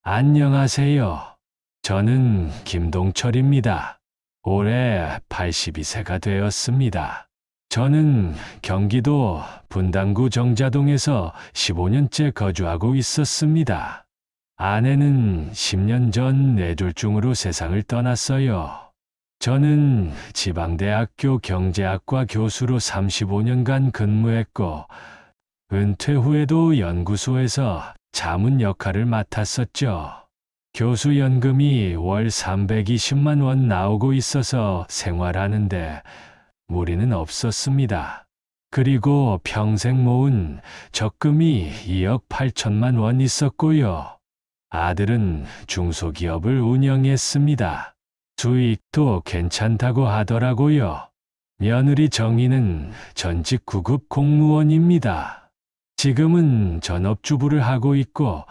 안녕하세요. 저는 김동철입니다. 올해 82세가 되었습니다. 저는 경기도 분당구 정자동에서 15년째 거주하고 있었습니다. 아내는 10년 전 뇌졸중으로 세상을 떠났어요. 저는 지방대학교 경제학과 교수로 35년간 근무했고, 은퇴 후에도 연구소에서 자문 역할을 맡았었죠. 교수 연금이 월 320만 원 나오고 있어서 생활하는데 무리는 없었습니다. 그리고 평생 모은 적금이 2억 8천만 원 있었고요. 아들은 중소기업을 운영했습니다. 수익도 괜찮다고 하더라고요. 며느리 정희는 전직 9급 공무원입니다. 지금은 전업주부를 하고 있고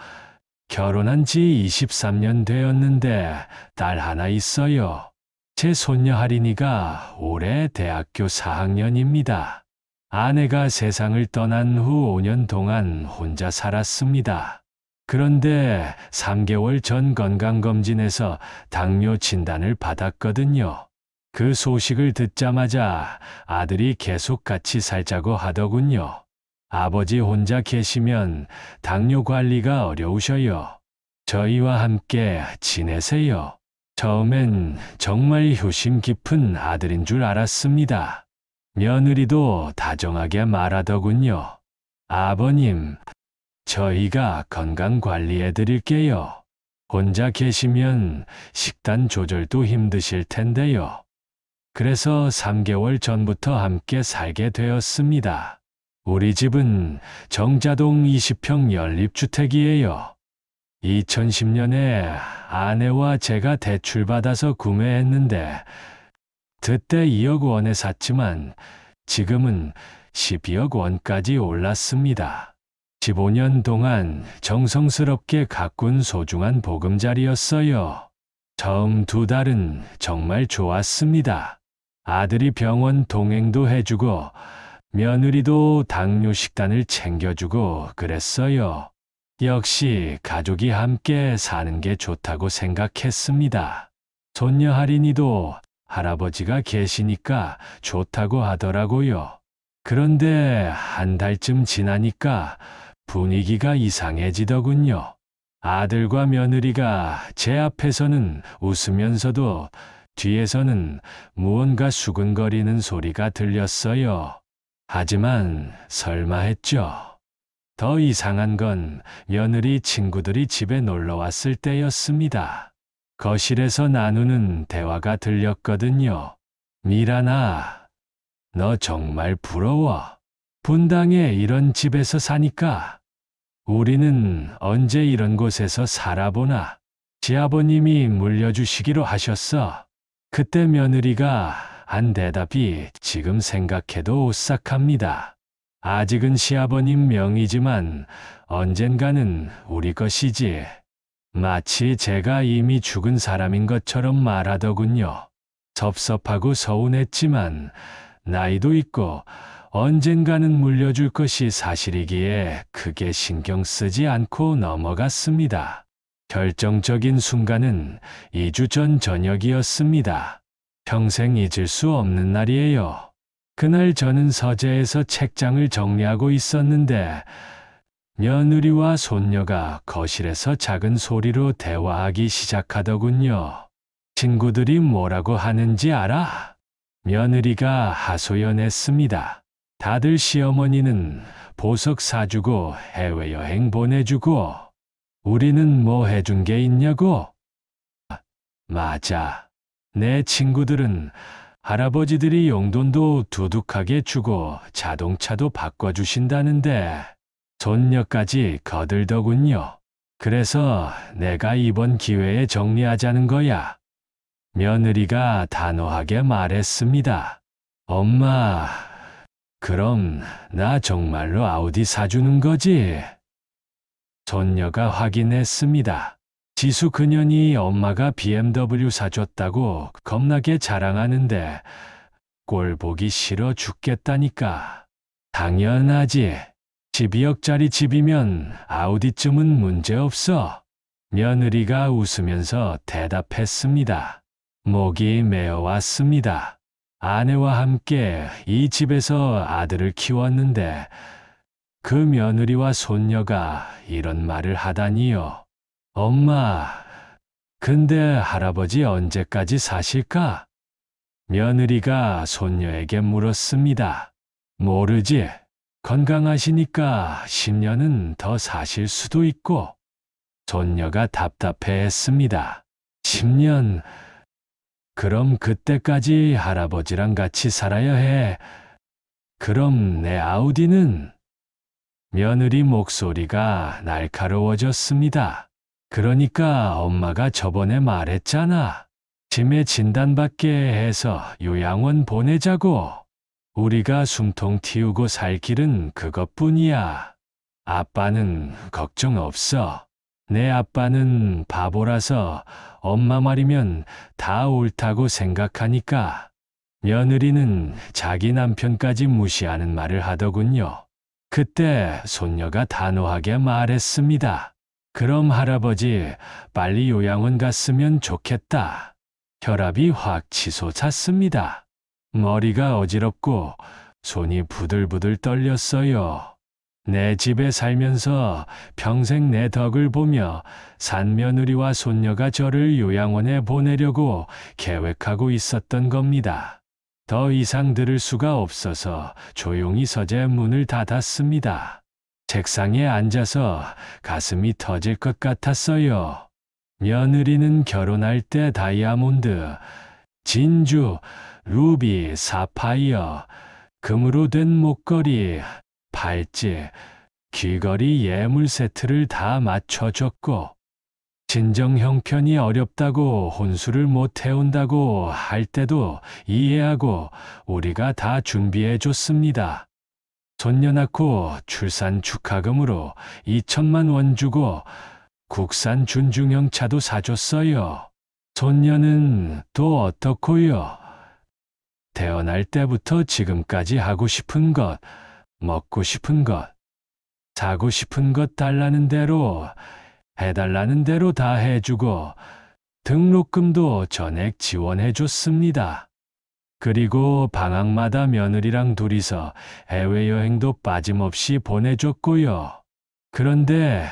결혼한 지 23년 되었는데 딸 하나 있어요. 제 손녀 하린이가 올해 대학교 4학년입니다. 아내가 세상을 떠난 후 5년 동안 혼자 살았습니다. 그런데 3개월 전 건강검진에서 당뇨 진단을 받았거든요. 그 소식을 듣자마자 아들이 계속 같이 살자고 하더군요. 아버지 혼자 계시면 당뇨 관리가 어려우셔요. 저희와 함께 지내세요. 처음엔 정말 효심 깊은 아들인 줄 알았습니다. 며느리도 다정하게 말하더군요. 아버님, 저희가 건강 관리해 드릴게요. 혼자 계시면 식단 조절도 힘드실 텐데요. 그래서 3개월 전부터 함께 살게 되었습니다. 우리 집은 정자동 20평 연립주택이에요. 2010년에 아내와 제가 대출받아서 구매했는데 그때 2억 원에 샀지만 지금은 12억 원까지 올랐습니다. 15년 동안 정성스럽게 가꾼 소중한 보금자리였어요. 처음 2달은 정말 좋았습니다. 아들이 병원 동행도 해주고 며느리도 당뇨 식단을 챙겨주고 그랬어요. 역시 가족이 함께 사는 게 좋다고 생각했습니다. 손녀 하린이도 할아버지가 계시니까 좋다고 하더라고요. 그런데 한 달쯤 지나니까 분위기가 이상해지더군요. 아들과 며느리가 제 앞에서는 웃으면서도 뒤에서는 무언가 수근거리는 소리가 들렸어요. 하지만 설마 했죠. 더 이상한 건 며느리 친구들이 집에 놀러 왔을 때였습니다. 거실에서 나누는 대화가 들렸거든요. 미란아, 너 정말 부러워. 분당에 이런 집에서 사니까. 우리는 언제 이런 곳에서 살아보나. 시아버님이 물려주시기로 하셨어. 그때 며느리가 한 대답이 지금 생각해도 오싹합니다. 아직은 시아버님 명의지만 언젠가는 우리 것이지. 마치 제가 이미 죽은 사람인 것처럼 말하더군요. 섭섭하고 서운했지만 나이도 있고 언젠가는 물려줄 것이 사실이기에 크게 신경 쓰지 않고 넘어갔습니다. 결정적인 순간은 2주 전 저녁이었습니다. 평생 잊을 수 없는 날이에요. 그날 저는 서재에서 책장을 정리하고 있었는데 며느리와 손녀가 거실에서 작은 소리로 대화하기 시작하더군요. 친구들이 뭐라고 하는지 알아? 며느리가 하소연했습니다. 다들 시어머니는 보석 사주고 해외여행 보내주고 우리는 뭐 해준 게 있냐고? 맞아. 내 친구들은 할아버지들이 용돈도 두둑하게 주고 자동차도 바꿔주신다는데 손녀까지 거들더군요. 그래서 내가 이번 기회에 정리하자는 거야. 며느리가 단호하게 말했습니다. 엄마, 그럼 나 정말로 아우디 사주는 거지? 손녀가 확인했습니다. 지수 그년이 엄마가 BMW 사줬다고 겁나게 자랑하는데 꼴 보기 싫어 죽겠다니까. 당연하지. 12억짜리 집이면 아우디쯤은 문제없어. 며느리가 웃으면서 대답했습니다. 목이 메어왔습니다. 아내와 함께 이 집에서 아들을 키웠는데 그 며느리와 손녀가 이런 말을 하다니요. 엄마, 근데 할아버지 언제까지 사실까? 며느리가 손녀에게 물었습니다. 모르지. 건강하시니까 10년은 더 사실 수도 있고. 손녀가 답답해했습니다. 10년? 그럼 그때까지 할아버지랑 같이 살아야 해. 그럼 내 아우디는? 며느리 목소리가 날카로워졌습니다. 그러니까 엄마가 저번에 말했잖아. 치매 진단받게 해서 요양원 보내자고. 우리가 숨통 틔우고 살 길은 그것뿐이야. 아빠는 걱정 없어. 내 아빠는 바보라서 엄마 말이면 다 옳다고 생각하니까. 며느리는 자기 남편까지 무시하는 말을 하더군요. 그때 손녀가 단호하게 말했습니다. 그럼 할아버지 빨리 요양원 갔으면 좋겠다. 혈압이 확 치솟았습니다. 머리가 어지럽고 손이 부들부들 떨렸어요. 내 집에 살면서 평생 내 덕을 보며 산 며느리와 손녀가 저를 요양원에 보내려고 계획하고 있었던 겁니다. 더 이상 들을 수가 없어서 조용히 서재 문을 닫았습니다. 책상에 앉아서 가슴이 터질 것 같았어요. 며느리는 결혼할 때 다이아몬드, 진주, 루비, 사파이어, 금으로 된 목걸이, 팔찌, 귀걸이 예물 세트를 다 맞춰줬고, 친정 형편이 어렵다고 혼수를 못 해온다고 할 때도 이해하고 우리가 다 준비해 줬습니다. 손녀 낳고 출산 축하금으로 2천만 원 주고 국산 준중형 차도 사줬어요. 손녀는 또 어떻고요? 태어날 때부터 지금까지 하고 싶은 것, 먹고 싶은 것, 사고 싶은 것 달라는 대로, 해달라는 대로 다 해주고 등록금도 전액 지원해줬습니다. 그리고 방학마다 며느리랑 둘이서 해외여행도 빠짐없이 보내줬고요. 그런데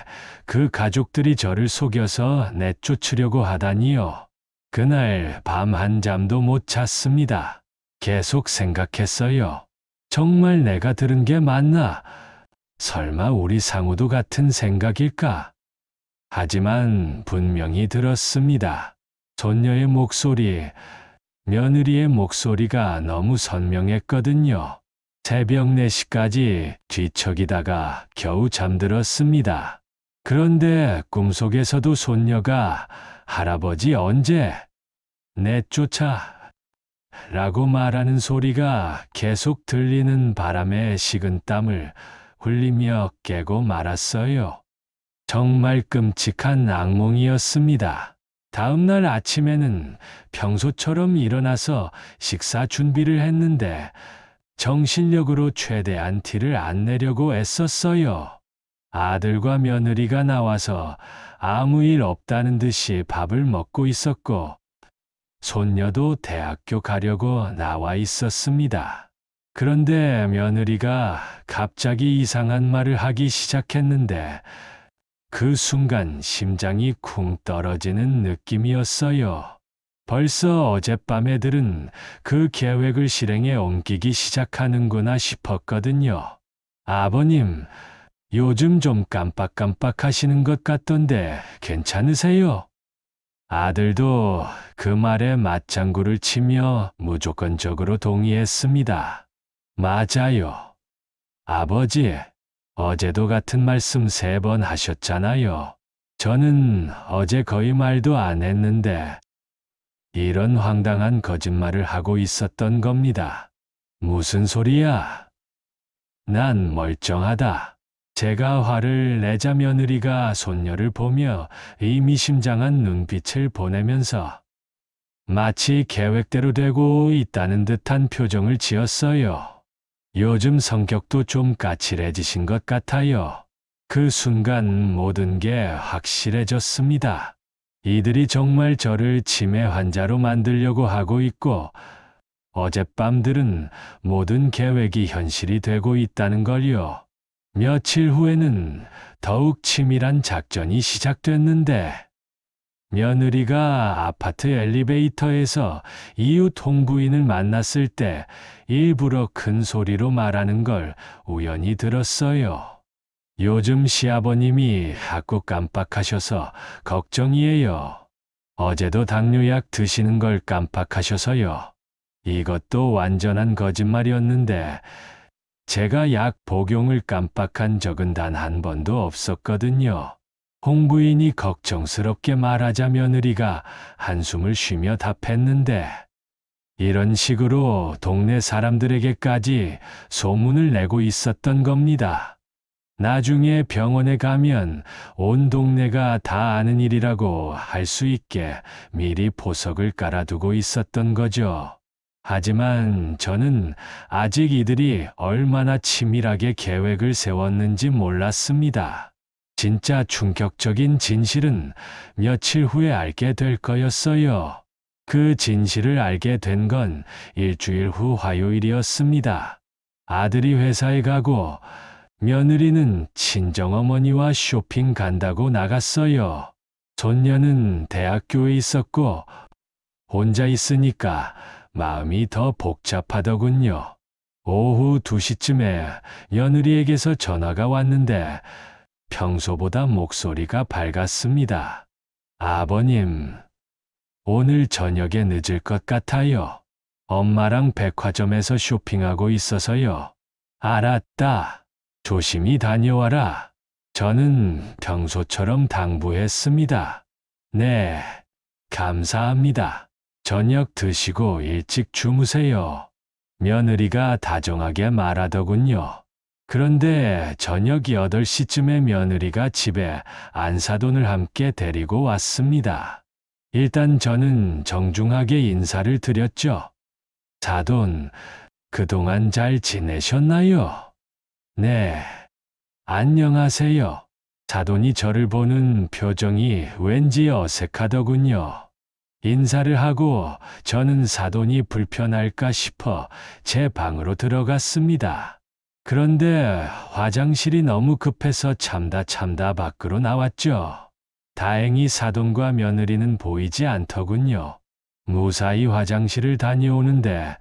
그 가족들이 저를 속여서 내쫓으려고 하다니요. 그날 밤 한잠도 못 잤습니다. 계속 생각했어요. 정말 내가 들은 게 맞나? 설마 우리 상우도 같은 생각일까? 하지만 분명히 들었습니다. 손녀의 목소리, 며느리의 목소리가 너무 선명했거든요. 새벽 4시까지 뒤척이다가 겨우 잠들었습니다. 그런데 꿈속에서도 손녀가 할아버지 언제? 내쫓아? 라고 말하는 소리가 계속 들리는 바람에 식은땀을 흘리며 깨고 말았어요. 정말 끔찍한 악몽이었습니다. 다음 날 아침에는 평소처럼 일어나서 식사 준비를 했는데 정신력으로 최대한 티를 안 내려고 애썼어요. 아들과 며느리가 나와서 아무 일 없다는 듯이 밥을 먹고 있었고 손녀도 대학교 가려고 나와 있었습니다. 그런데 며느리가 갑자기 이상한 말을 하기 시작했는데 그 순간 심장이 쿵 떨어지는 느낌이었어요. 벌써 어젯밤 애들은 그 계획을 실행에 옮기기 시작하는구나 싶었거든요. 아버님, 요즘 좀 깜빡깜빡 하시는 것 같던데 괜찮으세요? 아들도 그 말에 맞장구를 치며 무조건적으로 동의했습니다. 맞아요. 아버지, 어제도 같은 말씀 3번 하셨잖아요. 저는 어제 거의 말도 안 했는데 이런 황당한 거짓말을 하고 있었던 겁니다. 무슨 소리야? 난 멀쩡하다. 제가 화를 내자 며느리가 손녀를 보며 의미심장한 눈빛을 보내면서 마치 계획대로 되고 있다는 듯한 표정을 지었어요. 요즘 성격도 좀 까칠해지신 것 같아요. 그 순간 모든 게 확실해졌습니다. 이들이 정말 저를 치매 환자로 만들려고 하고 있고, 어젯밤들은 모든 계획이 현실이 되고 있다는 걸요. 며칠 후에는 더욱 치밀한 작전이 시작됐는데, 며느리가 아파트 엘리베이터에서 이웃 홍부인을 만났을 때 일부러 큰 소리로 말하는 걸 우연히 들었어요. 요즘 시아버님이 자꾸 깜빡하셔서 걱정이에요. 어제도 당뇨약 드시는 걸 깜빡하셔서요. 이것도 완전한 거짓말이었는데 제가 약 복용을 깜빡한 적은 단 한 번도 없었거든요. 홍부인이 걱정스럽게 말하자 며느리가 한숨을 쉬며 답했는데 이런 식으로 동네 사람들에게까지 소문을 내고 있었던 겁니다. 나중에 병원에 가면 온 동네가 다 아는 일이라고 할 수 있게 미리 보석을 깔아두고 있었던 거죠. 하지만 저는 아직 이들이 얼마나 치밀하게 계획을 세웠는지 몰랐습니다. 진짜 충격적인 진실은 며칠 후에 알게 될 거였어요. 그 진실을 알게 된 건 일주일 후 화요일이었습니다. 아들이 회사에 가고 며느리는 친정어머니와 쇼핑 간다고 나갔어요. 손녀는 대학교에 있었고 혼자 있으니까 마음이 더 복잡하더군요. 오후 2시쯤에 며느리에게서 전화가 왔는데 평소보다 목소리가 밝았습니다. 아버님, 오늘 저녁에 늦을 것 같아요. 엄마랑 백화점에서 쇼핑하고 있어서요. 알았다. 조심히 다녀와라. 저는 평소처럼 당부했습니다. 네, 감사합니다. 저녁 드시고 일찍 주무세요. 며느리가 다정하게 말하더군요. 그런데 저녁 8시쯤에 며느리가 집에 안사돈을 함께 데리고 왔습니다. 일단 저는 정중하게 인사를 드렸죠. 사돈, 그동안 잘 지내셨나요? 네, 안녕하세요. 사돈이 저를 보는 표정이 왠지 어색하더군요. 인사를 하고 저는 사돈이 불편할까 싶어 제 방으로 들어갔습니다. 그런데 화장실이 너무 급해서 참다 밖으로 나왔죠. 다행히 사돈과 며느리는 보이지 않더군요. 무사히 화장실을 다녀오는데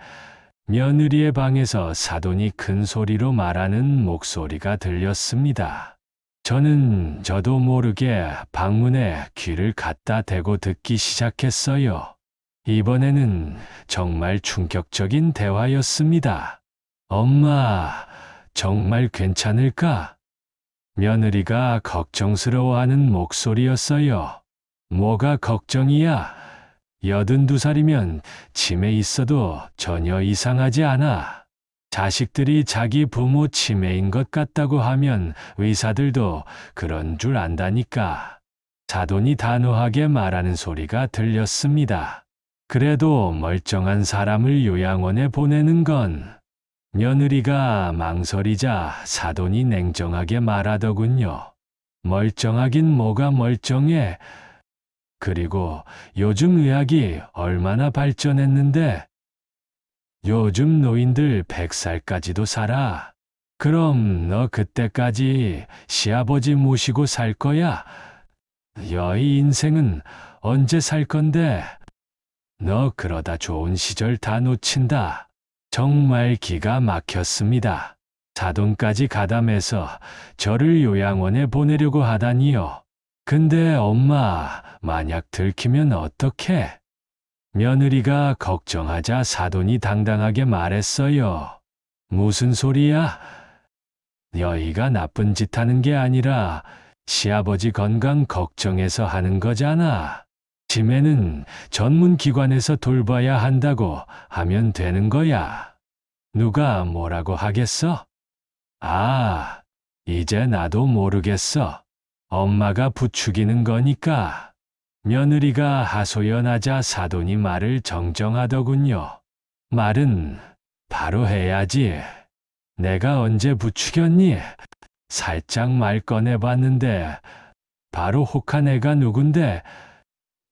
며느리의 방에서 사돈이 큰 소리로 말하는 목소리가 들렸습니다. 저도 모르게 방문에 귀를 갖다 대고 듣기 시작했어요. 이번에는 정말 충격적인 대화였습니다. 엄마, 정말 괜찮을까? 며느리가 걱정스러워하는 목소리였어요. 뭐가 걱정이야? 82살이면 치매 있어도 전혀 이상하지 않아. 자식들이 자기 부모 치매인 것 같다고 하면 의사들도 그런 줄 안다니까. 사돈이 단호하게 말하는 소리가 들렸습니다. 그래도 멀쩡한 사람을 요양원에 보내는 건. 며느리가 망설이자 사돈이 냉정하게 말하더군요. 멀쩡하긴 뭐가 멀쩡해. 그리고 요즘 의학이 얼마나 발전했는데 요즘 노인들 100살까지도 살아. 그럼 너 그때까지 시아버지 모시고 살 거야? 여의 인생은 언제 살 건데? 너 그러다 좋은 시절 다 놓친다. 정말 기가 막혔습니다. 사돈까지 가담해서 저를 요양원에 보내려고 하다니요. 근데 엄마, 만약 들키면 어떡해? 며느리가 걱정하자 사돈이 당당하게 말했어요. 무슨 소리야? 여의가 나쁜 짓 하는 게 아니라 시아버지 건강 걱정해서 하는 거잖아. 치매는 전문기관에서 돌봐야 한다고 하면 되는 거야. 누가 뭐라고 하겠어? 아, 이제 나도 모르겠어. 엄마가 부추기는 거니까. 며느리가 하소연하자 사돈이 말을 정정하더군요. 말은 바로 해야지. 내가 언제 부추겼니? 살짝 말 꺼내봤는데 바로 혹한 애가 누군데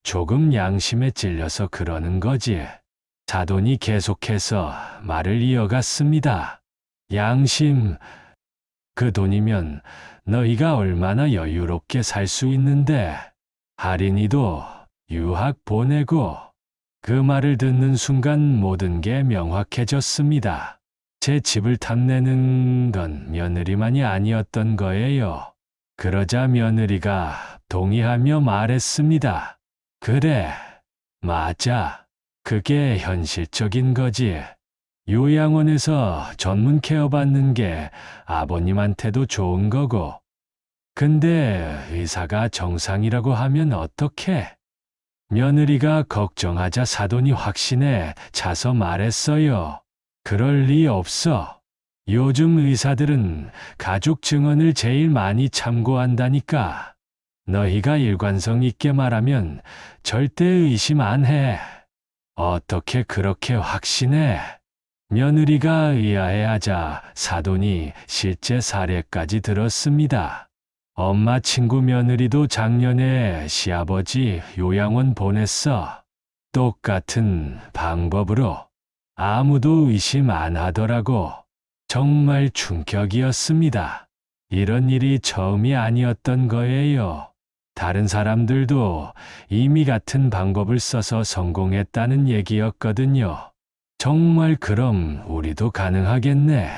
조금 양심에 찔려서 그러는 거지. 사돈이 계속해서 말을 이어갔습니다. 양심, 그 돈이면 너희가 얼마나 여유롭게 살 수 있는데 할인이도 유학 보내고. 그 말을 듣는 순간 모든 게 명확해졌습니다. 제 집을 탐내는 건 며느리만이 아니었던 거예요. 그러자 며느리가 동의하며 말했습니다. 그래, 맞아. 그게 현실적인 거지. 요양원에서 전문 케어 받는 게 아버님한테도 좋은 거고. 근데 의사가 정상이라고 하면 어떡해? 며느리가 걱정하자 사돈이 확신에 차서 말했어요. 그럴 리 없어. 요즘 의사들은 가족 증언을 제일 많이 참고한다니까. 너희가 일관성 있게 말하면 절대 의심 안 해. 어떻게 그렇게 확신해? 며느리가 의아해하자 사돈이 실제 사례까지 들었습니다. 엄마 친구 며느리도 작년에 시아버지 요양원 보냈어. 똑같은 방법으로. 아무도 의심 안 하더라고. 정말 충격이었습니다. 이런 일이 처음이 아니었던 거예요. 다른 사람들도 이미 같은 방법을 써서 성공했다는 얘기였거든요. 정말 그럼 우리도 가능하겠네.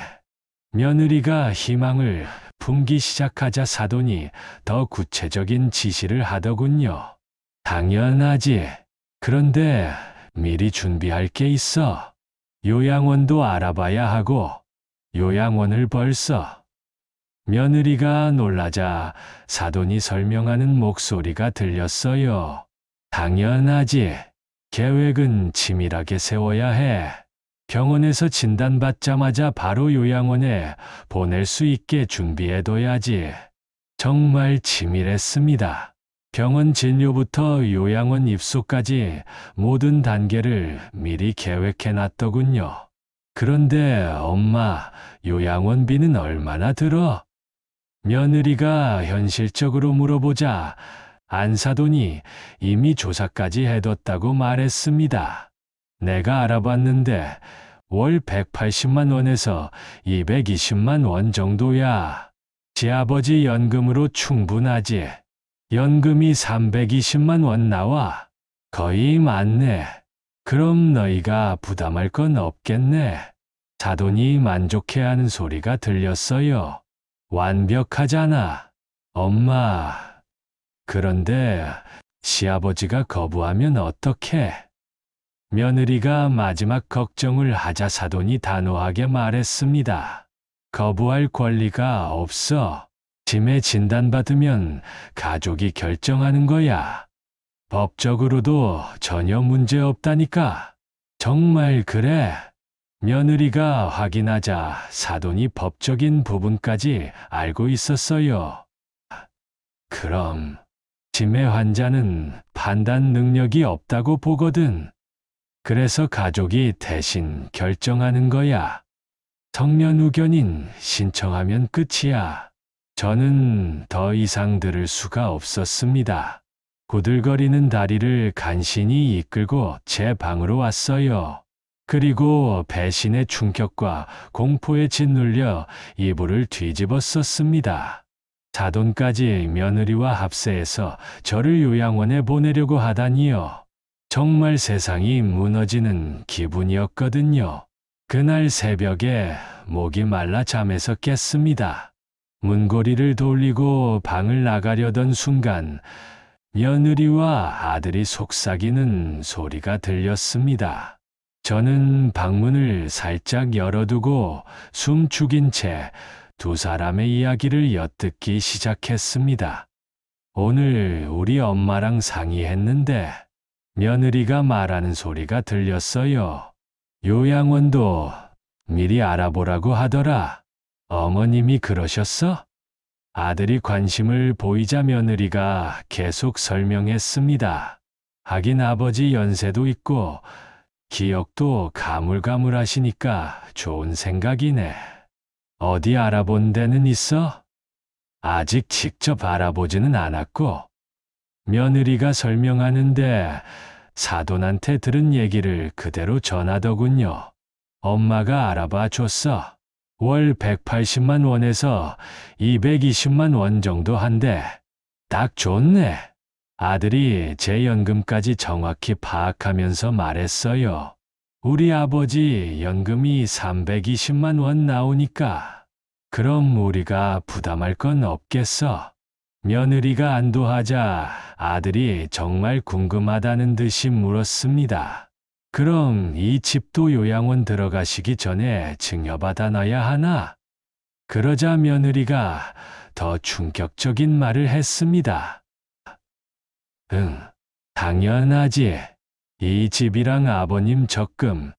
며느리가 희망을 품기 시작하자 사돈이 더 구체적인 지시를 하더군요. 당연하지. 그런데 미리 준비할 게 있어. 요양원도 알아봐야 하고, 요양원을 벌써. 며느리가 놀라자 사돈이 설명하는 목소리가 들렸어요. 당연하지. 계획은 치밀하게 세워야 해. 병원에서 진단받자마자 바로 요양원에 보낼 수 있게 준비해둬야지. 정말 치밀했습니다. 병원 진료부터 요양원 입소까지 모든 단계를 미리 계획해놨더군요. 그런데 엄마, 요양원비는 얼마나 들어? 며느리가 현실적으로 물어보자 안사돈이 이미 조사까지 해뒀다고 말했습니다. 내가 알아봤는데 월 180만 원에서 220만 원 정도야. 시아버지 연금으로 충분하지. 연금이 320만 원 나와. 거의 많네. 그럼 너희가 부담할 건 없겠네. 사돈이 만족해하는 소리가 들렸어요. 완벽하잖아. 엄마. 그런데 시아버지가 거부하면 어떡해? 며느리가 마지막 걱정을 하자 사돈이 단호하게 말했습니다. 거부할 권리가 없어. 치매 진단받으면 가족이 결정하는 거야. 법적으로도 전혀 문제 없다니까. 정말 그래? 며느리가 확인하자 사돈이 법적인 부분까지 알고 있었어요. 그럼 치매 환자는 판단 능력이 없다고 보거든. 그래서 가족이 대신 결정하는 거야. 성년 의견인 신청하면 끝이야. 저는 더 이상 들을 수가 없었습니다. 고들거리는 다리를 간신히 이끌고 제 방으로 왔어요. 그리고 배신의 충격과 공포에 짓눌려 이불을 뒤집었었습니다. 사돈까지 며느리와 합세해서 저를 요양원에 보내려고 하다니요. 정말 세상이 무너지는 기분이었거든요. 그날 새벽에 목이 말라 잠에서 깼습니다. 문고리를 돌리고 방을 나가려던 순간 며느리와 아들이 속삭이는 소리가 들렸습니다. 저는 방문을 살짝 열어두고 숨 죽인 채 두 사람의 이야기를 엿듣기 시작했습니다. 오늘 우리 엄마랑 상의했는데 며느리가 말하는 소리가 들렸어요. 요양원도 미리 알아보라고 하더라. 어머님이 그러셨어? 아들이 관심을 보이자 며느리가 계속 설명했습니다. 하긴 아버지 연세도 있고 기억도 가물가물하시니까 좋은 생각이네. 어디 알아본 데는 있어? 아직 직접 알아보지는 않았고, 며느리가 설명하는데 사돈한테 들은 얘기를 그대로 전하더군요. 엄마가 알아봐 줬어. 월 180만 원에서 220만 원 정도 한대. 딱 좋네. 아들이 제 연금까지 정확히 파악하면서 말했어요. 우리 아버지 연금이 320만 원 나오니까 그럼 우리가 부담할 건 없겠어. 며느리가 안도하자 아들이 정말 궁금하다는 듯이 물었습니다. 그럼 이 집도 요양원 들어가시기 전에 증여받아 놔야 하나? 그러자 며느리가 더 충격적인 말을 했습니다. 응, 당연하지. 이 집이랑 아버님 적금,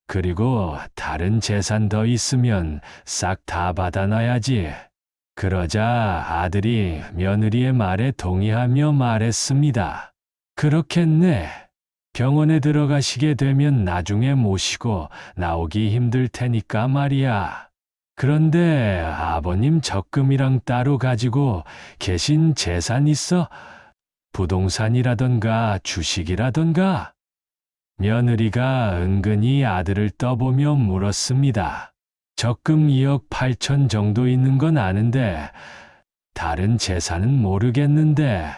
그리고 다른 재산 더 있으면 싹 다 받아놔야지. 그러자 아들이 며느리의 말에 동의하며 말했습니다. 그렇겠네. 병원에 들어가시게 되면 나중에 모시고 나오기 힘들 테니까 말이야. 그런데 아버님 적금이랑 따로 가지고 계신 재산 있어? 부동산이라던가 주식이라던가? 며느리가 은근히 아들을 떠보며 물었습니다. 적금 2억 8천 정도 있는 건 아는데 다른 재산은 모르겠는데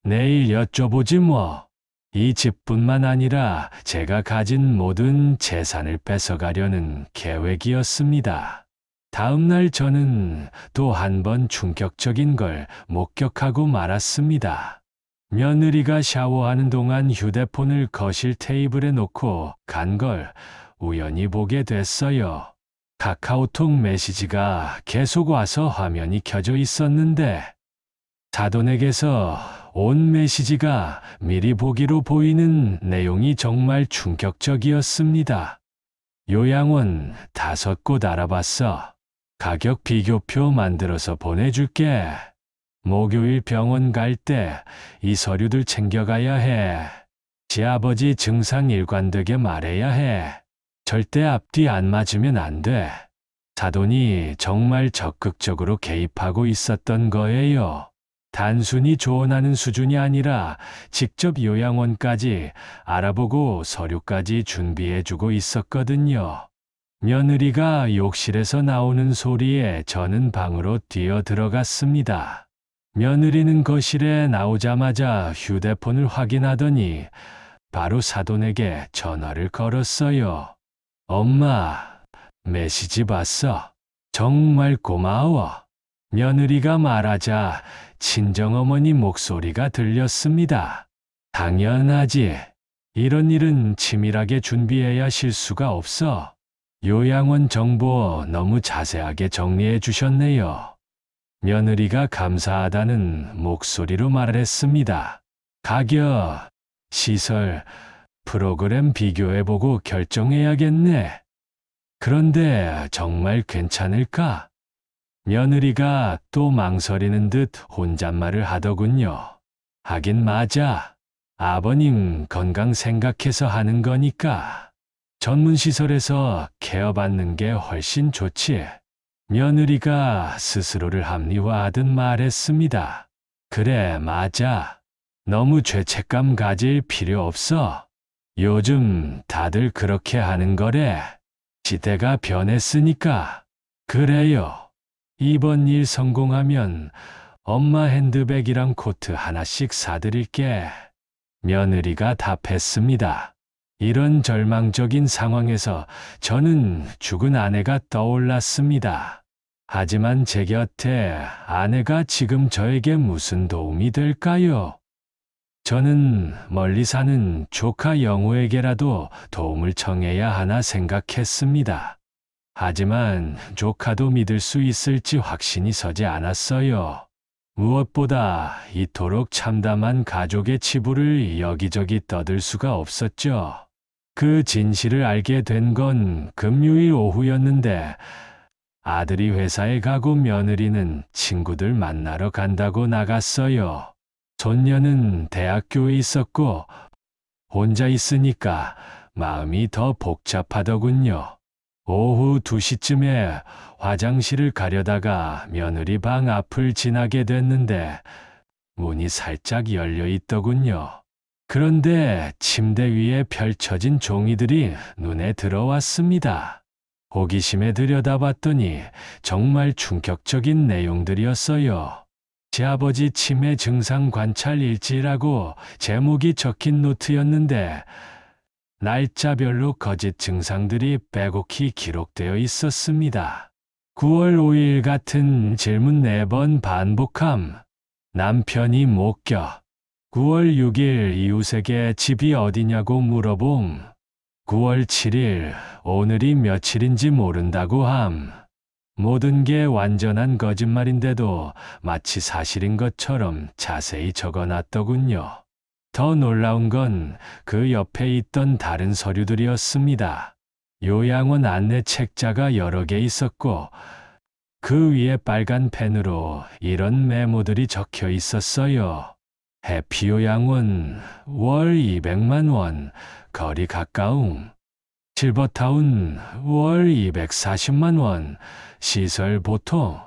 내일 여쭤보지 뭐. 이 집뿐만 아니라 제가 가진 모든 재산을 뺏어가려는 계획이었습니다. 다음 날 저는 또 한 번 충격적인 걸 목격하고 말았습니다. 며느리가 샤워하는 동안 휴대폰을 거실 테이블에 놓고 간 걸 우연히 보게 됐어요. 카카오톡 메시지가 계속 와서 화면이 켜져 있었는데 사돈에게서 온 메시지가 미리 보기로 보이는 내용이 정말 충격적이었습니다. 요양원 5곳 알아봤어. 가격 비교표 만들어서 보내줄게. 목요일 병원 갈 때 이 서류들 챙겨가야 해. 시아버지 증상 일관되게 말해야 해. 절대 앞뒤 안 맞으면 안 돼. 사돈이 정말 적극적으로 개입하고 있었던 거예요. 단순히 조언하는 수준이 아니라 직접 요양원까지 알아보고 서류까지 준비해주고 있었거든요. 며느리가 욕실에서 나오는 소리에 저는 방으로 뛰어 들어갔습니다. 며느리는 거실에 나오자마자 휴대폰을 확인하더니 바로 사돈에게 전화를 걸었어요. 엄마, 메시지 봤어. 정말 고마워. 며느리가 말하자 친정어머니 목소리가 들렸습니다. 당연하지. 이런 일은 치밀하게 준비해야 실수가 없어. 요양원 정보 너무 자세하게 정리해 주셨네요. 며느리가 감사하다는 목소리로 말했습니다. 가격, 시설, 프로그램 비교해보고 결정해야겠네. 그런데 정말 괜찮을까? 며느리가 또 망설이는 듯 혼잣말을 하더군요. 하긴 맞아. 아버님 건강 생각해서 하는 거니까. 전문시설에서 케어받는 게 훨씬 좋지. 며느리가 스스로를 합리화하듯 말했습니다. 그래, 맞아. 너무 죄책감 가질 필요 없어. 요즘 다들 그렇게 하는 거래. 시대가 변했으니까. 그래요. 이번 일 성공하면 엄마 핸드백이랑 코트 하나씩 사드릴게. 며느리가 답했습니다. 이런 절망적인 상황에서 저는 죽은 아내가 떠올랐습니다. 하지만 제 곁에 아내가 지금 저에게 무슨 도움이 될까요? 저는 멀리 사는 조카 영호에게라도 도움을 청해야 하나 생각했습니다. 하지만 조카도 믿을 수 있을지 확신이 서지 않았어요. 무엇보다 이토록 참담한 가족의 치부를 여기저기 떠들 수가 없었죠. 그 진실을 알게 된 건 금요일 오후였는데 아들이 회사에 가고 며느리는 친구들 만나러 간다고 나갔어요. 손녀는 대학교에 있었고 혼자 있으니까 마음이 더 복잡하더군요. 오후 2시쯤에 화장실을 가려다가 며느리 방 앞을 지나게 됐는데 문이 살짝 열려 있더군요. 그런데 침대 위에 펼쳐진 종이들이 눈에 들어왔습니다. 호기심에 들여다봤더니 정말 충격적인 내용들이었어요. 시아버지 치매 증상 관찰 일지라고 제목이 적힌 노트였는데 날짜별로 거짓 증상들이 빼곡히 기록되어 있었습니다. 9월 5일 같은 질문 4번 반복함. 남편이 못 껴. 9월 6일 이웃에게 집이 어디냐고 물어봄. 9월 7일 오늘이 며칠인지 모른다고 함. 모든 게 완전한 거짓말인데도 마치 사실인 것처럼 자세히 적어놨더군요. 더 놀라운 건 그 옆에 있던 다른 서류들이었습니다. 요양원 안내 책자가 여러 개 있었고 그 위에 빨간 펜으로 이런 메모들이 적혀 있었어요. 해피요양원 월 200만 원, 거리 가까움. 실버타운 월 240만 원, 시설 보통.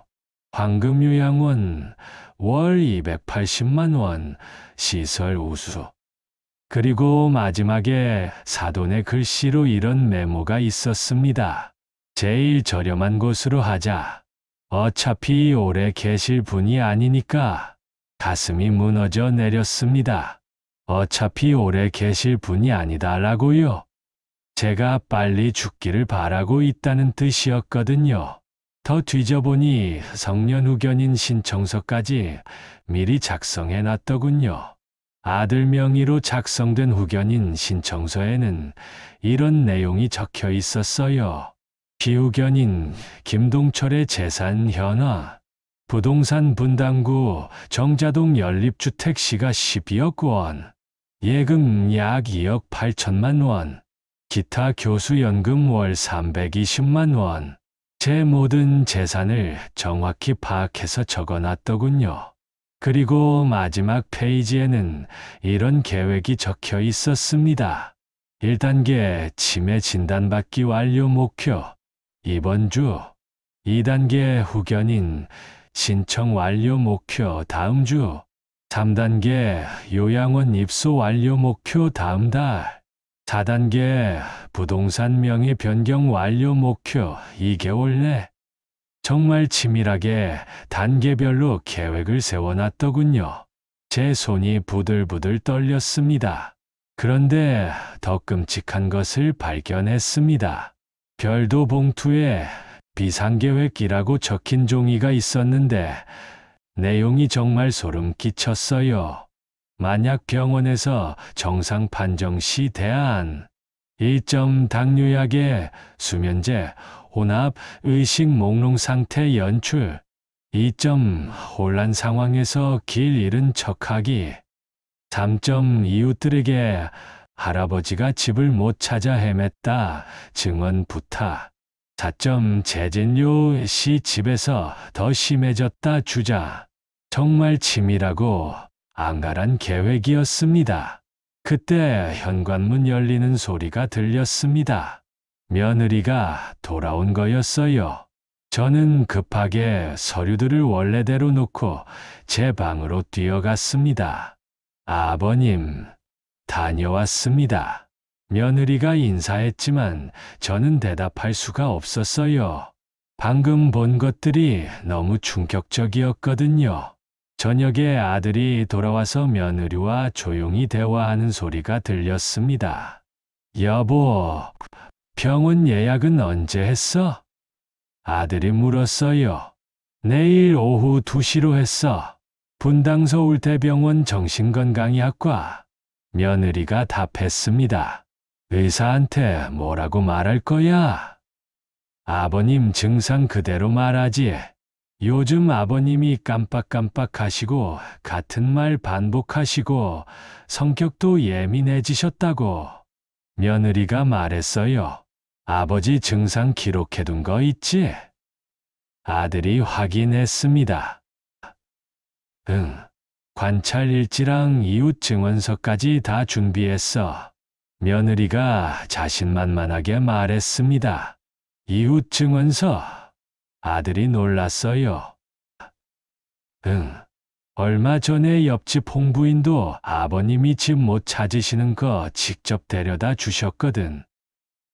황금요양원 월 280만 원, 시설 우수. 그리고 마지막에 사돈의 글씨로 이런 메모가 있었습니다. 제일 저렴한 곳으로 하자. 어차피 오래 계실 분이 아니니까. 가슴이 무너져 내렸습니다. 어차피 오래 계실 분이 아니다라고요. 제가 빨리 죽기를 바라고 있다는 뜻이었거든요. 더 뒤져보니 성년 후견인 신청서까지 미리 작성해 놨더군요. 아들 명의로 작성된 후견인 신청서에는 이런 내용이 적혀 있었어요. 피후견인 김동철의 재산 현황. 부동산 분당구 정자동 연립주택 시가 12억 원. 예금 약 2억 8천만 원. 기타 교수연금 월 320만 원. 제 모든 재산을 정확히 파악해서 적어놨더군요. 그리고 마지막 페이지에는 이런 계획이 적혀 있었습니다. 1단계 치매 진단받기 완료 목표. 이번 주. 2단계 후견인 신청 완료 목표 다음 주. 3단계 요양원 입소 완료 목표 다음 달. 4단계 부동산 명의 변경 완료 목표 2개월 내. 정말 치밀하게 단계별로 계획을 세워놨더군요. 제 손이 부들부들 떨렸습니다. 그런데 더 끔찍한 것을 발견했습니다. 별도 봉투에 비상계획이라고 적힌 종이가 있었는데 내용이 정말 소름 끼쳤어요. 만약 병원에서 정상 판정 시 대안 1점 당뇨약에 수면제, 혼합, 의식 몽롱 상태 연출 2점 혼란 상황에서 길 잃은 척하기 3점 이웃들에게 할아버지가 집을 못 찾아 헤맸다 증언 부탁 4점 재진료 시 집에서 더 심해졌다 주자. 정말 치밀하고 앙갈한 계획이었습니다. 그때 현관문 열리는 소리가 들렸습니다. 며느리가 돌아온 거였어요. 저는 급하게 서류들을 원래대로 놓고 제 방으로 뛰어갔습니다. 아버님, 다녀왔습니다. 며느리가 인사했지만 저는 대답할 수가 없었어요. 방금 본 것들이 너무 충격적이었거든요. 저녁에 아들이 돌아와서 며느리와 조용히 대화하는 소리가 들렸습니다. 여보, 병원 예약은 언제 했어? 아들이 물었어요. 내일 오후 2시로 했어. 분당 서울대병원 정신건강의학과. 며느리가 답했습니다. 의사한테 뭐라고 말할 거야? 아버님 증상 그대로 말하지. 요즘 아버님이 깜빡깜빡하시고 같은 말 반복하시고 성격도 예민해지셨다고. 며느리가 말했어요. 아버지 증상 기록해둔 거 있지? 아들이 확인했습니다. 응. 관찰 일지랑 이웃 증언서까지 다 준비했어. 며느리가 자신만만하게 말했습니다. 이웃 증언서. 아들이 놀랐어요. 응. 얼마 전에 옆집 홍부인도 아버님이 집 못 찾으시는 거 직접 데려다 주셨거든.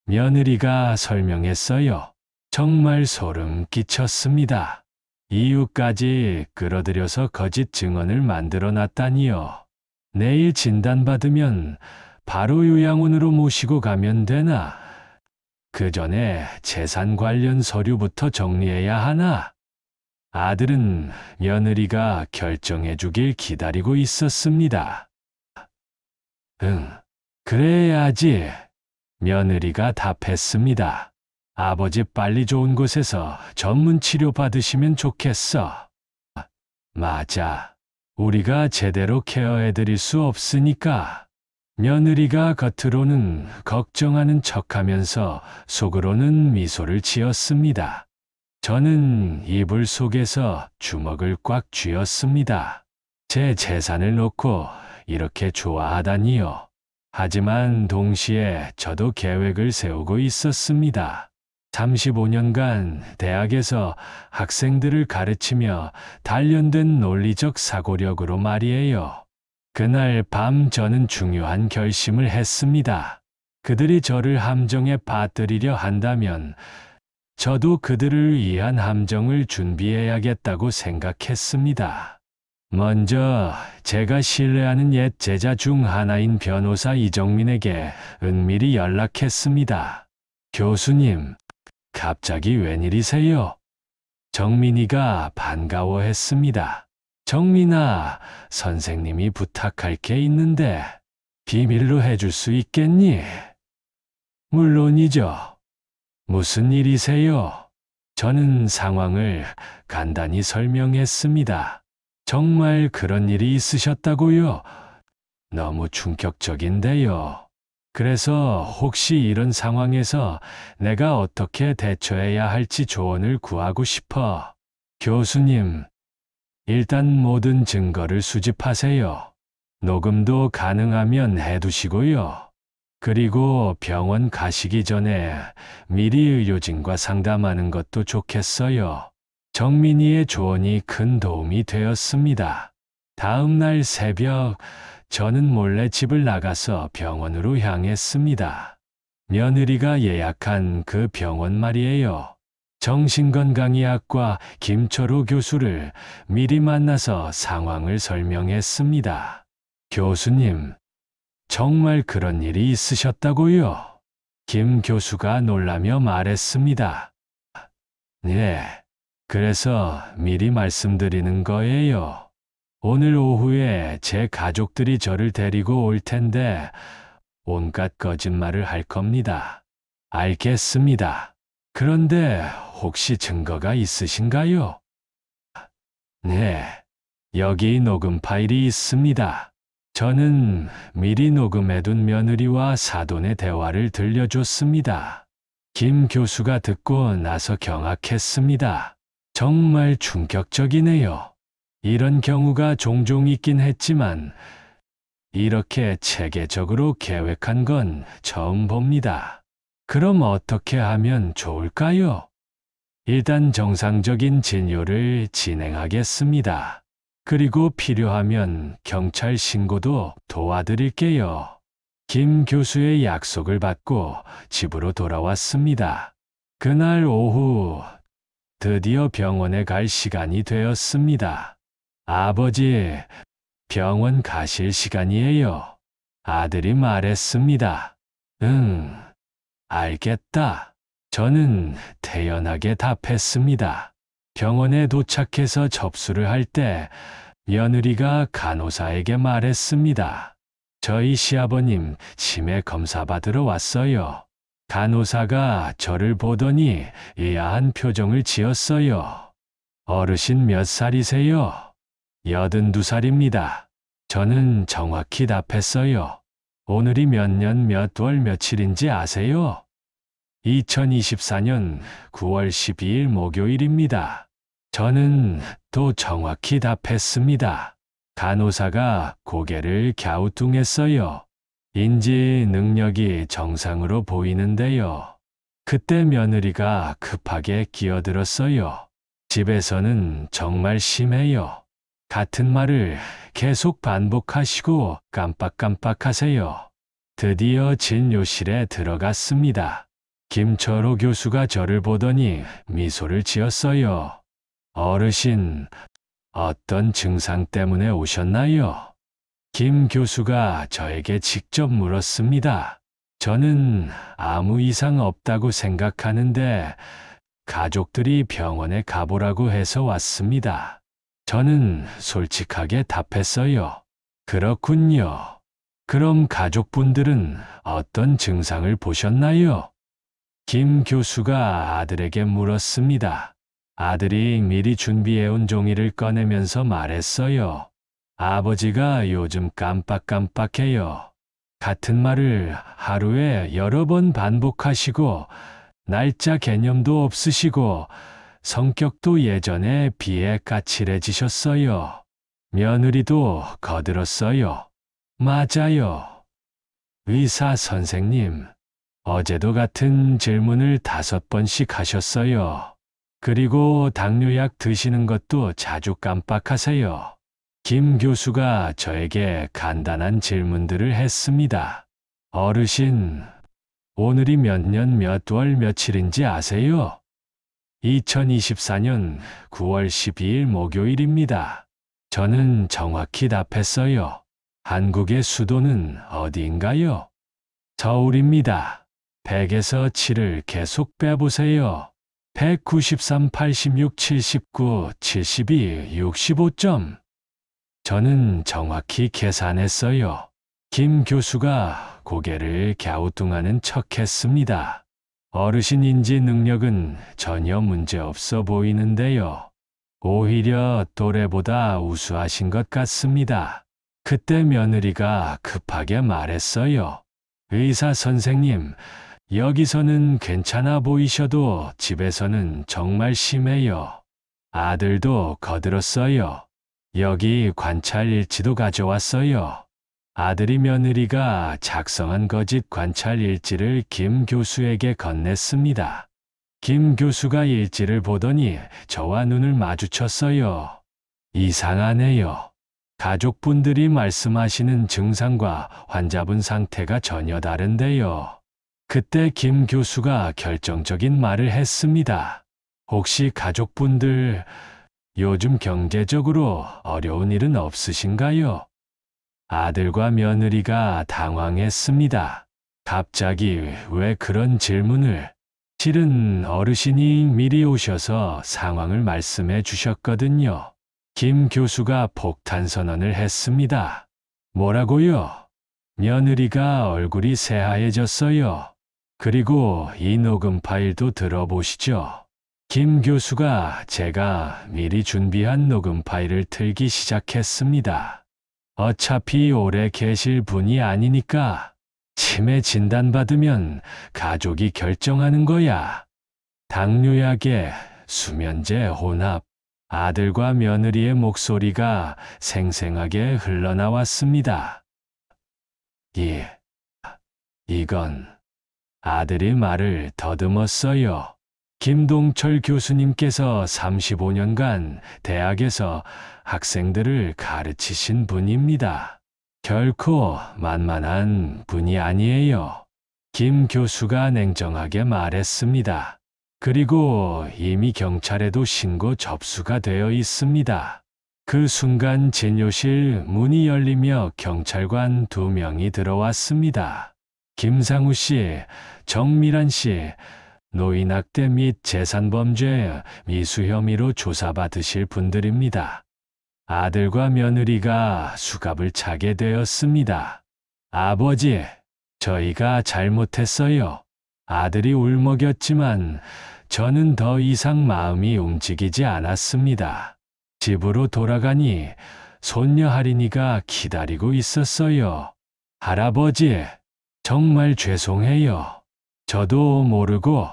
며느리가 설명했어요. 정말 소름 끼쳤습니다. 이유까지 끌어들여서 거짓 증언을 만들어 놨다니요. 내일 진단받으면 바로 요양원으로 모시고 가면 되나? 그 전에 재산 관련 서류부터 정리해야 하나? 아들은 며느리가 결정해 주길 기다리고 있었습니다. 응, 그래야지. 며느리가 답했습니다. 아버지 빨리 좋은 곳에서 전문 치료 받으시면 좋겠어. 맞아. 우리가 제대로 케어해 드릴 수 없으니까. 며느리가 겉으로는 걱정하는 척하면서 속으로는 미소를 지었습니다. 저는 이불 속에서 주먹을 꽉 쥐었습니다. 제 재산을 놓고 이렇게 좋아하다니요. 하지만 동시에 저도 계획을 세우고 있었습니다. 35년간 대학에서 학생들을 가르치며 단련된 논리적 사고력으로 말이에요. 그날 밤 저는 중요한 결심을 했습니다. 그들이 저를 함정에 빠뜨리려 한다면 저도 그들을 위한 함정을 준비해야겠다고 생각했습니다. 먼저 제가 신뢰하는 옛 제자 중 하나인 변호사 이정민에게 은밀히 연락했습니다. 교수님, 갑자기 웬일이세요? 정민이가 반가워했습니다. 정민아, 선생님이 부탁할 게 있는데 비밀로 해줄 수 있겠니? 물론이죠. 무슨 일이세요? 저는 상황을 간단히 설명했습니다. 정말 그런 일이 있으셨다고요? 너무 충격적인데요. 그래서 혹시 이런 상황에서 내가 어떻게 대처해야 할지 조언을 구하고 싶어. 교수님, 일단 모든 증거를 수집하세요. 녹음도 가능하면 해두시고요. 그리고 병원 가시기 전에 미리 의료진과 상담하는 것도 좋겠어요. 정민이의 조언이 큰 도움이 되었습니다. 다음 날 새벽, 저는 몰래 집을 나가서 병원으로 향했습니다. 며느리가 예약한 그 병원 말이에요. 정신건강의학과 김철호 교수를 미리 만나서 상황을 설명했습니다. 교수님, 정말 그런 일이 있으셨다고요? 김 교수가 놀라며 말했습니다. 네, 그래서 미리 말씀드리는 거예요. 오늘 오후에 제 가족들이 저를 데리고 올 텐데 온갖 거짓말을 할 겁니다. 알겠습니다. 그런데 혹시 증거가 있으신가요? 네, 여기 녹음 파일이 있습니다. 저는 미리 녹음해둔 며느리와 사돈의 대화를 들려줬습니다. 김 교수가 듣고 나서 경악했습니다. 정말 충격적이네요. 이런 경우가 종종 있긴 했지만 이렇게 체계적으로 계획한 건 처음 봅니다. 그럼 어떻게 하면 좋을까요? 일단 정상적인 진료를 진행하겠습니다. 그리고 필요하면 경찰 신고도 도와드릴게요. 김 교수의 약속을 받고 집으로 돌아왔습니다. 그날 오후 드디어 병원에 갈 시간이 되었습니다. 아버지, 병원 가실 시간이에요. 아들이 말했습니다. 응, 알겠다. 저는 태연하게 답했습니다. 병원에 도착해서 접수를 할 때 며느리가 간호사에게 말했습니다. 저희 시아버님 치매 검사 받으러 왔어요. 간호사가 저를 보더니 의아한 표정을 지었어요. 어르신 몇 살이세요? 82살입니다. 저는 정확히 답했어요. 오늘이 몇 년 몇 월 며칠인지 아세요? 2024년 9월 12일 목요일입니다. 저는 또 정확히 답했습니다. 간호사가 고개를 갸우뚱했어요. 인지 능력이 정상으로 보이는데요. 그때 며느리가 급하게 끼어들었어요. 집에서는 정말 심해요. 같은 말을 계속 반복하시고 깜빡깜빡하세요. 드디어 진료실에 들어갔습니다. 김철호 교수가 저를 보더니 미소를 지었어요. 어르신, 어떤 증상 때문에 오셨나요? 김 교수가 저에게 직접 물었습니다. 저는 아무 이상 없다고 생각하는데 가족들이 병원에 가보라고 해서 왔습니다. 저는 솔직하게 답했어요. 그렇군요. 그럼 가족분들은 어떤 증상을 보셨나요? 김 교수가 아들에게 물었습니다. 아들이 미리 준비해온 종이를 꺼내면서 말했어요. 아버지가 요즘 깜빡깜빡해요. 같은 말을 하루에 여러 번 반복하시고, 날짜 개념도 없으시고, 성격도 예전에 비해 까칠해지셨어요. 며느리도 거들었어요. 맞아요. 의사 선생님, 어제도 같은 질문을 5번씩 하셨어요. 그리고 당뇨약 드시는 것도 자주 깜빡하세요. 김 교수가 저에게 간단한 질문들을 했습니다. 어르신, 오늘이 몇 년 몇 월 며칠인지 아세요? 2024년 9월 12일 목요일입니다. 저는 정확히 답했어요. 한국의 수도는 어디인가요? 서울입니다. 100에서 7을 계속 빼보세요. 193, 86, 79, 72, 65점. 저는 정확히 계산했어요. 김 교수가 고개를 갸우뚱하는 척했습니다. 어르신 인지 능력은 전혀 문제 없어 보이는데요. 오히려 또래보다 우수하신 것 같습니다. 그때 며느리가 급하게 말했어요. 의사 선생님, 여기서는 괜찮아 보이셔도 집에서는 정말 심해요. 아들도 거들었어요. 여기 관찰 일지도 가져왔어요. 아들이 며느리가 작성한 거짓 관찰 일지를 김 교수에게 건넸습니다. 김 교수가 일지를 보더니 저와 눈을 마주쳤어요. 이상하네요. 가족분들이 말씀하시는 증상과 환자분 상태가 전혀 다른데요. 그때 김 교수가 결정적인 말을 했습니다. 혹시 가족분들 요즘 경제적으로 어려운 일은 없으신가요? 아들과 며느리가 당황했습니다. 갑자기 왜 그런 질문을? 실은 어르신이 미리 오셔서 상황을 말씀해 주셨거든요. 김 교수가 폭탄 선언을 했습니다. 뭐라고요? 며느리가 얼굴이 새하얘졌어요. 그리고 이 녹음 파일도 들어보시죠. 김 교수가 제가 미리 준비한 녹음 파일을 틀기 시작했습니다. 어차피 오래 계실 분이 아니니까 치매 진단받으면 가족이 결정하는 거야. 당뇨약에 수면제 혼합. 아들과 며느리의 목소리가 생생하게 흘러나왔습니다. 이건 아들이 말을 더듬었어요. 김동철 교수님께서 35년간 대학에서 학생들을 가르치신 분입니다. 결코 만만한 분이 아니에요. 김 교수가 냉정하게 말했습니다. 그리고 이미 경찰에도 신고 접수가 되어 있습니다. 그 순간 진료실 문이 열리며 경찰관 2명이 들어왔습니다. 김상우 씨, 정미란 씨, 노인학대 및 재산범죄 미수 혐의로 조사받으실 분들입니다. 아들과 며느리가 수갑을 차게 되었습니다. 아버지, 저희가 잘못했어요. 아들이 울먹였지만 저는 더 이상 마음이 움직이지 않았습니다. 집으로 돌아가니 손녀 할인이가 기다리고 있었어요. 할아버지, 정말 죄송해요. 저도 모르고.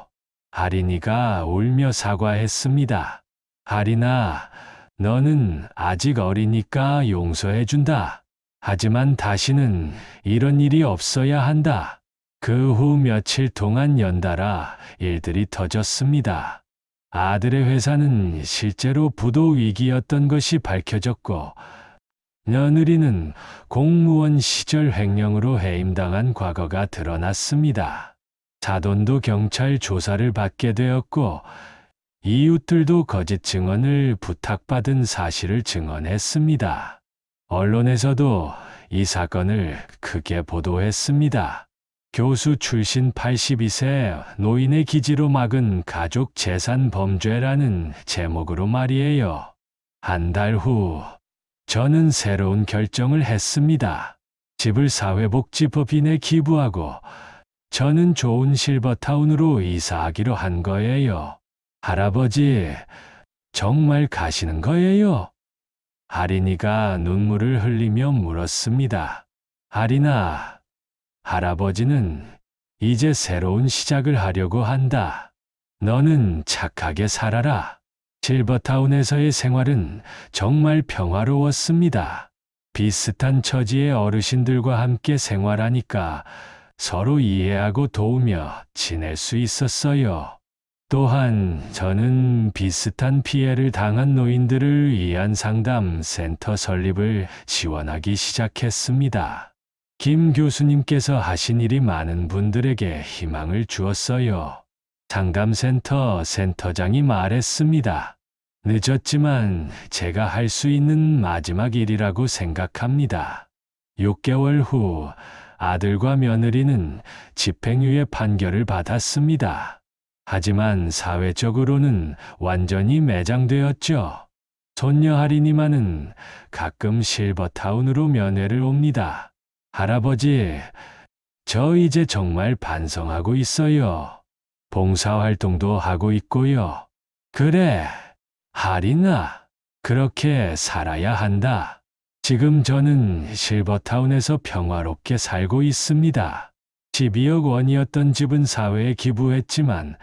할인이가 울며 사과했습니다. 할인아, 너는 아직 어리니까 용서해준다. 하지만 다시는 이런 일이 없어야 한다. 그 후 며칠 동안 연달아 일들이 터졌습니다. 아들의 회사는 실제로 부도 위기였던 것이 밝혀졌고, 며느리는 공무원 시절 횡령으로 해임당한 과거가 드러났습니다. 사돈도 경찰 조사를 받게 되었고, 이웃들도 거짓 증언을 부탁받은 사실을 증언했습니다. 언론에서도 이 사건을 크게 보도했습니다. 교수 출신 82세 노인의 기지로 막은 가족 재산 범죄라는 제목으로 말이에요. 한 달 후, 저는 새로운 결정을 했습니다. 집을 사회복지법인에 기부하고, 저는 좋은 실버타운으로 이사하기로 한 거예요. 할아버지, 정말 가시는 거예요? 할인이가 눈물을 흘리며 물었습니다. 할인아, 할아버지는 이제 새로운 시작을 하려고 한다. 너는 착하게 살아라. 실버타운에서의 생활은 정말 평화로웠습니다. 비슷한 처지의 어르신들과 함께 생활하니까 서로 이해하고 도우며 지낼 수 있었어요. 또한 저는 비슷한 피해를 당한 노인들을 위한 상담 센터 설립을 지원하기 시작했습니다. 김 교수님께서 하신 일이 많은 분들에게 희망을 주었어요. 상담센터 센터장이 말했습니다. 늦었지만 제가 할 수 있는 마지막 일이라고 생각합니다. 6개월 후 아들과 며느리는 집행유예 판결을 받았습니다. 하지만 사회적으로는 완전히 매장되었죠. 손녀 할인이만은 가끔 실버타운으로 면회를 옵니다. 할아버지, 저 이제 정말 반성하고 있어요. 봉사활동도 하고 있고요. 그래, 할인아, 그렇게 살아야 한다. 지금 저는 실버타운에서 평화롭게 살고 있습니다. 12억 원이었던 집은 사회에 기부했지만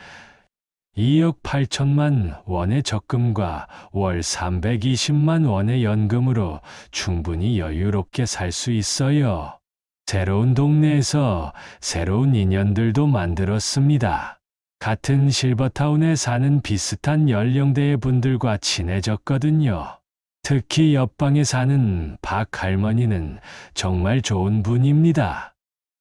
2억 8천만 원의 적금과 월 320만 원의 연금으로 충분히 여유롭게 살 수 있어요. 새로운 동네에서 새로운 인연들도 만들었습니다. 같은 실버타운에 사는 비슷한 연령대의 분들과 친해졌거든요. 특히 옆방에 사는 박 할머니는 정말 좋은 분입니다.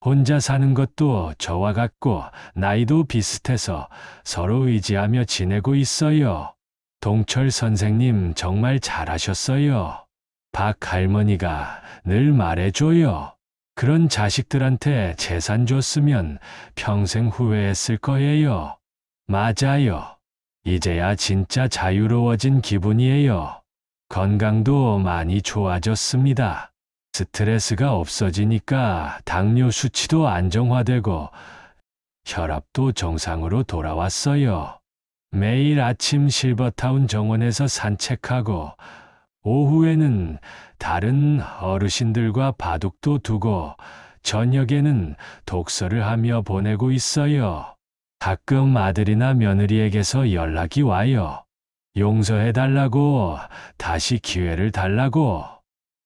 혼자 사는 것도 저와 같고 나이도 비슷해서 서로 의지하며 지내고 있어요. 동철 선생님 정말 잘하셨어요. 박 할머니가 늘 말해줘요. 그런 자식들한테 재산 줬으면 평생 후회했을 거예요. 맞아요. 이제야 진짜 자유로워진 기분이에요. 건강도 많이 좋아졌습니다. 스트레스가 없어지니까 당뇨 수치도 안정화되고 혈압도 정상으로 돌아왔어요. 매일 아침 실버타운 정원에서 산책하고 오후에는 다른 어르신들과 바둑도 두고 저녁에는 독서를 하며 보내고 있어요. 가끔 아들이나 며느리에게서 연락이 와요. 용서해달라고, 다시 기회를 달라고.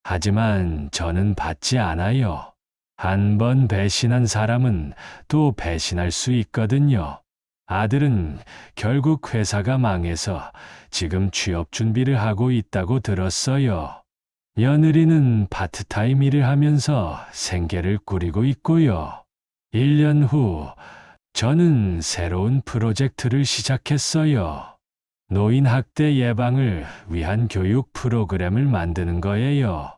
하지만 저는 받지 않아요. 한 번 배신한 사람은 또 배신할 수 있거든요. 아들은 결국 회사가 망해서 지금 취업 준비를 하고 있다고 들었어요. 며느리는 파트타임 일을 하면서 생계를 꾸리고 있고요. 1년 후 저는 새로운 프로젝트를 시작했어요. 노인 학대 예방을 위한 교육 프로그램을 만드는 거예요.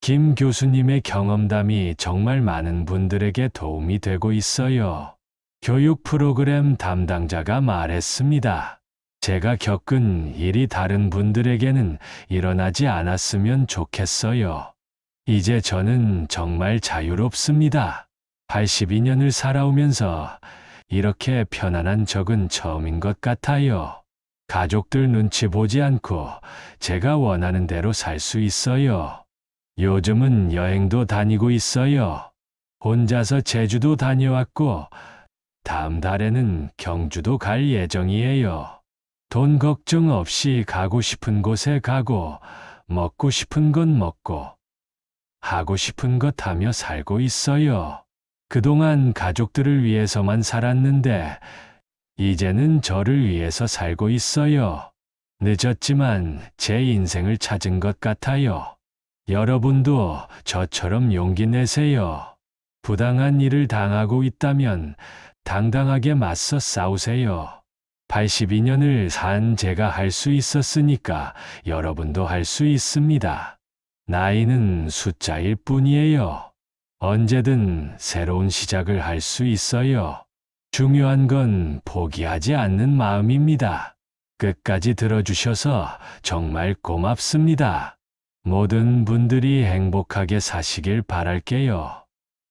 김 교수님의 경험담이 정말 많은 분들에게 도움이 되고 있어요. 교육 프로그램 담당자가 말했습니다. 제가 겪은 일이 다른 분들에게는 일어나지 않았으면 좋겠어요. 이제 저는 정말 자유롭습니다. 82년을 살아오면서 이렇게 편안한 적은 처음인 것 같아요. 가족들 눈치 보지 않고 제가 원하는 대로 살 수 있어요. 요즘은 여행도 다니고 있어요. 혼자서 제주도 다녀왔고 다음 달에는 경주도 갈 예정이에요. 돈 걱정 없이 가고 싶은 곳에 가고 먹고 싶은 건 먹고 하고 싶은 것 하며 살고 있어요. 그동안 가족들을 위해서만 살았는데, 이제는 저를 위해서 살고 있어요. 늦었지만 제 인생을 찾은 것 같아요. 여러분도 저처럼 용기 내세요. 부당한 일을 당하고 있다면 당당하게 맞서 싸우세요. 82년을 산 제가 할 수 있었으니까 여러분도 할 수 있습니다. 나이는 숫자일 뿐이에요. 언제든 새로운 시작을 할 수 있어요. 중요한 건 포기하지 않는 마음입니다. 끝까지 들어주셔서 정말 고맙습니다. 모든 분들이 행복하게 사시길 바랄게요.